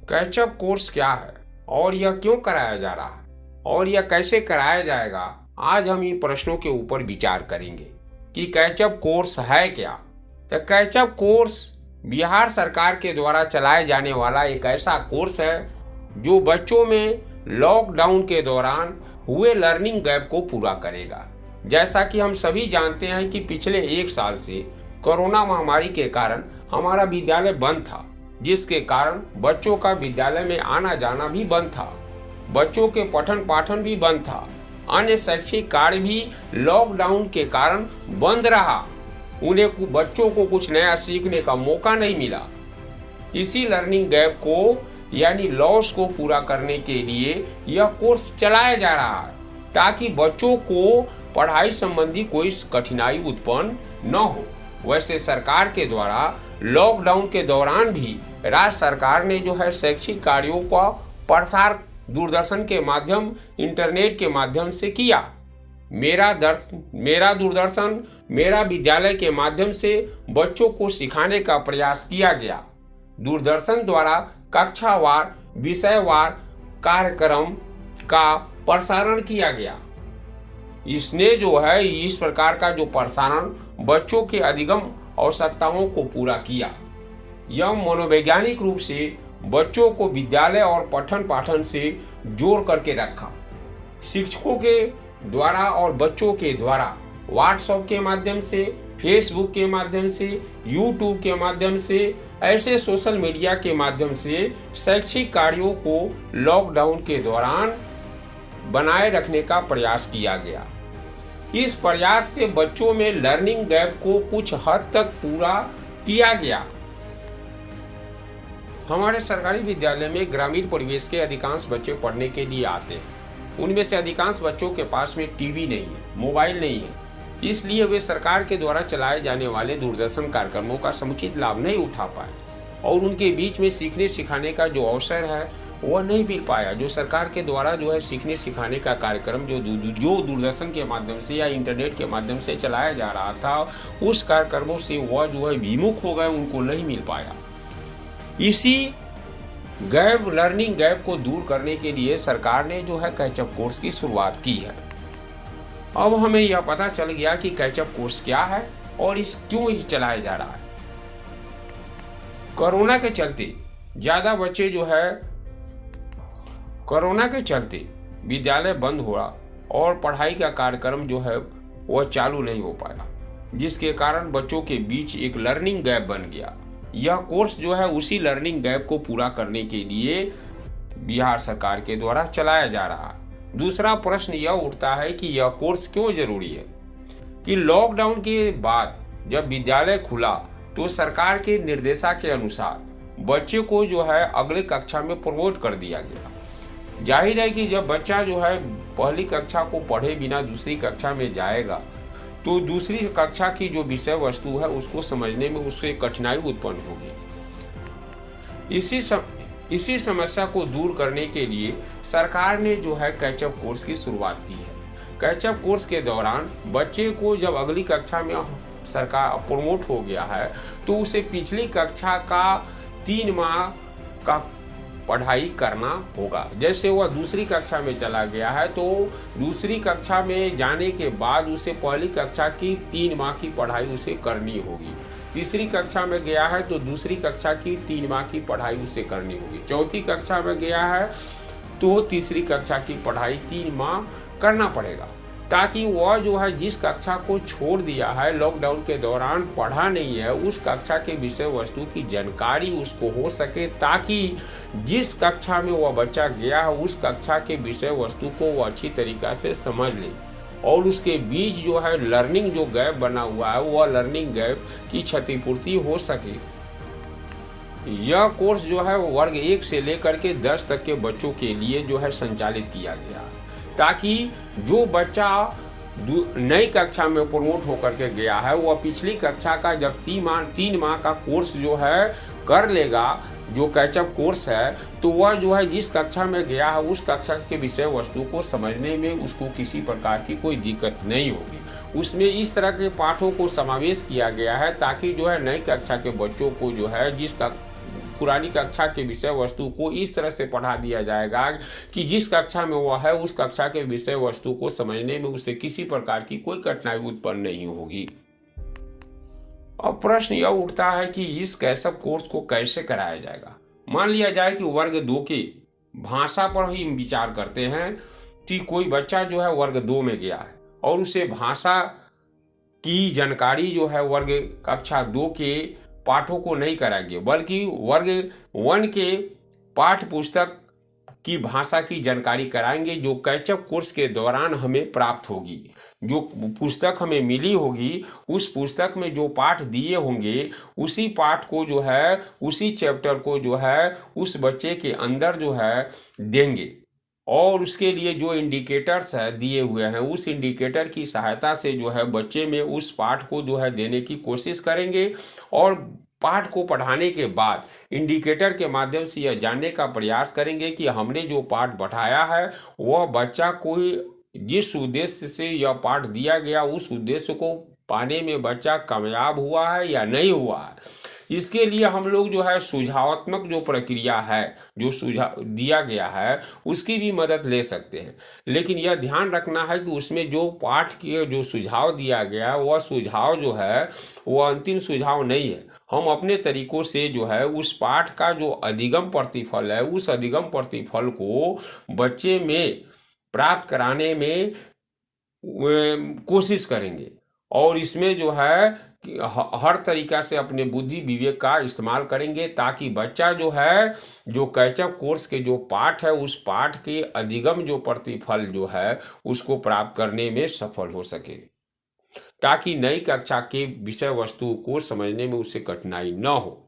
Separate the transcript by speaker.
Speaker 1: Catch up course क्या है और यह क्यों कराया जा रहा है और यह कैसे कराया जाएगा, आज हम इन प्रश्नों के ऊपर विचार करेंगे कि कैचअप कोर्स है क्या। तो कैचअप कोर्स बिहार सरकार के द्वारा चलाए जाने वाला एक ऐसा कोर्स है जो बच्चों में लॉकडाउन के दौरान हुए लर्निंग गैप को पूरा करेगा। जैसा कि हम सभी जानते हैं कि पिछले एक साल से कोरोना महामारी के कारण हमारा विद्यालय बंद था, जिसके कारण बच्चों का विद्यालय में आना जाना भी बंद था, बच्चों के पठन पाठन भी बंद था, अन्य शैक्षिक कार्य भी लॉकडाउन के कारण बंद रहा। उन्हें बच्चों को कुछ नया सीखने का मौका नहीं मिला। इसी लर्निंग गैप को यानी लॉस को पूरा करने के लिए यह कोर्स चलाया जा रहा है ताकि बच्चों को पढ़ाई संबंधी कोई कठिनाई उत्पन्न न हो। वैसे सरकार के द्वारा लॉकडाउन के दौरान भी राज्य सरकार ने जो है शैक्षिक कार्यों का प्रसार दूरदर्शन के माध्यम, इंटरनेट के माध्यम से किया। मेरा दूरदर्शन मेरा विद्यालय के माध्यम से बच्चों को सिखाने का प्रयास किया गया। दूरदर्शन द्वारा कक्षावार विषयवार कार्यक्रम का प्रसारण किया गया। इसने जो है इस प्रकार का जो प्रसारण बच्चों के अधिगम आवश्यकताओं को पूरा किया। यह मनोवैज्ञानिक रूप से बच्चों को विद्यालय और पठन पाठन से जोड़ करके रखा। शिक्षकों के द्वारा और बच्चों के द्वारा व्हाट्सएप के माध्यम से, फेसबुक के माध्यम से, यूट्यूब के माध्यम से, ऐसे सोशल मीडिया के माध्यम से शैक्षिक कार्यों को लॉकडाउन के दौरान बनाए रखने का प्रयास किया गया। इस प्रयास से बच्चों में लर्निंग गैप को कुछ हद तक पूरा किया गया। हमारे सरकारी विद्यालय में ग्रामीण परिवेश के अधिकांश बच्चे पढ़ने के लिए आते हैं। उनमें से अधिकांश बच्चों के पास में टीवी नहीं है, मोबाइल नहीं है, इसलिए वे सरकार के द्वारा चलाए जाने वाले दूरदर्शन कार्यक्रमों का समुचित लाभ नहीं उठा पाए और उनके बीच में सीखने सिखाने का जो अवसर है वह नहीं मिल पाया। जो सरकार के द्वारा जो है सीखने सिखाने का कार्यक्रम जो दूरदर्शन के माध्यम से या इंटरनेट के माध्यम से चलाया जा रहा था, उस कार्यक्रमों से वह जो है विमुख हो गए, उनको नहीं मिल पाया। इसी लर्निंग गैप को दूर करने के लिए सरकार ने जो है कैचअप कोर्स की शुरुआत की है। अब हमें यह पता चल गया कि कैचअप कोर्स क्या है और क्यों चलाया जा रहा है। कोरोना के चलते विद्यालय बंद हुआ और पढ़ाई का कार्यक्रम जो है वह चालू नहीं हो पाया, जिसके कारण बच्चों के बीच एक लर्निंग गैप बन गया। यह कोर्स जो है उसी लर्निंग गैप को पूरा करने के लिए बिहार सरकार के द्वारा चलाया जा रहा है। दूसरा प्रश्न यह उठता है कि यह कोर्स क्यों जरूरी है कि लॉकडाउन के बाद जब विद्यालय खुला तो सरकार के निर्देशा के अनुसार बच्चे को जो है अगले कक्षा में प्रमोट कर दिया गया। जाहिर है कि जब बच्चा जो है पहली कक्षा को पढ़े बिना दूसरी कक्षा में जाएगा तो दूसरी कक्षा की जो विषय वस्तु है उसको समझने में उससे कठिनाई उत्पन्न होगी। इसी समस्या को दूर करने के लिए सरकार ने जो है कैचअप कोर्स की शुरुआत की है। कैचअप कोर्स के दौरान बच्चे को जब अगली कक्षा में सरकार प्रमोट हो गया है तो उसे पिछली कक्षा का 3 माह का पढ़ाई करना होगा। जैसे वह दूसरी कक्षा में चला गया है तो दूसरी कक्षा में जाने के बाद उसे पहली कक्षा की 3 माह की पढ़ाई उसे करनी होगी। तीसरी कक्षा में गया है तो दूसरी कक्षा की 3 माह की पढ़ाई उसे करनी होगी। चौथी कक्षा में गया है तो तीसरी कक्षा की पढ़ाई 3 माह करना पड़ेगा, ताकि वह जो है जिस कक्षा को छोड़ दिया है लॉकडाउन के दौरान पढ़ा नहीं है, उस कक्षा के विषय वस्तु की जानकारी उसको हो सके, ताकि जिस कक्षा में वह बच्चा गया है उस कक्षा के विषय वस्तु को वह अच्छी तरीक़ा से समझ ले और उसके बीच जो है लर्निंग जो गैप बना हुआ है वह लर्निंग गैप की क्षतिपूर्ति हो सके। यह कोर्स जो है वर्ग 1 से लेकर के 10 तक के बच्चों के लिए जो है संचालित किया गया, ताकि जो बच्चा नई कक्षा में प्रमोट होकर के गया है वह पिछली कक्षा का जब 3 माह का कोर्स जो है कर लेगा, जो कैचअप कोर्स है, तो वह जो है जिस कक्षा में गया है उस कक्षा के विषय वस्तु को समझने में उसको किसी प्रकार की कोई दिक्कत नहीं होगी। उसमें इस तरह के पाठों को समावेश किया गया है ताकि जो है नई कक्षा के बच्चों को जो है पुरानी कक्षा के विषय वस्तु को इस तरह से पढ़ा दिया जाएगा कि जिस कक्षा में वह है उस कक्षा के विषय वस्तु को समझने में उसे किसी प्रकार की कोई कठिनाई उत्पन्न नहीं होगी। अब प्रश्न यह उठता है कि इस कैसअप कोर्स को कैसे कराया जाएगा। मान लिया जाए कि वर्ग 2 के भाषा पर ही विचार करते हैं कि कोई बच्चा जो है वर्ग 2 में गया है और उसे भाषा की जानकारी जो है वर्ग कक्षा 2 के पाठों को नहीं कराएंगे, बल्कि वर्ग 1 के पाठ पुस्तक की भाषा की जानकारी कराएंगे जो कैचअप कोर्स के दौरान हमें प्राप्त होगी। जो पुस्तक हमें मिली होगी उस पुस्तक में जो पाठ दिए होंगे उसी पाठ को जो है, उसी चैप्टर को जो है उस बच्चे के अंदर जो है देंगे और उसके लिए जो इंडिकेटर्स है दिए हुए हैं उस इंडिकेटर की सहायता से जो है बच्चे में उस पाठ को जो है देने की कोशिश करेंगे और पाठ को पढ़ाने के बाद इंडिकेटर के माध्यम से यह जानने का प्रयास करेंगे कि हमने जो पाठ पढ़ाया है वह बच्चा कोई जिस उद्देश्य से यह पाठ दिया गया उस उद्देश्य को पाने में बच्चा कामयाब हुआ है या नहीं हुआ है। इसके लिए हम लोग जो है सुझावात्मक जो प्रक्रिया है, जो सुझाव दिया गया है उसकी भी मदद ले सकते हैं। लेकिन यह ध्यान रखना है कि उसमें जो पाठ के जो सुझाव दिया गया वह सुझाव जो है वह अंतिम सुझाव नहीं है। हम अपने तरीकों से जो है उस पाठ का जो अधिगम प्रतिफल है उस अधिगम प्रतिफल को बच्चे में प्राप्त कराने में कोशिश करेंगे और इसमें जो है हर तरीका से अपने बुद्धि विवेक का इस्तेमाल करेंगे ताकि बच्चा जो है जो कैचअप कोर्स के जो पाठ है उस पाठ के अधिगम जो प्रतिफल जो है उसको प्राप्त करने में सफल हो सके, ताकि नई कक्षा के विषय वस्तु को समझने में उससे कठिनाई न हो।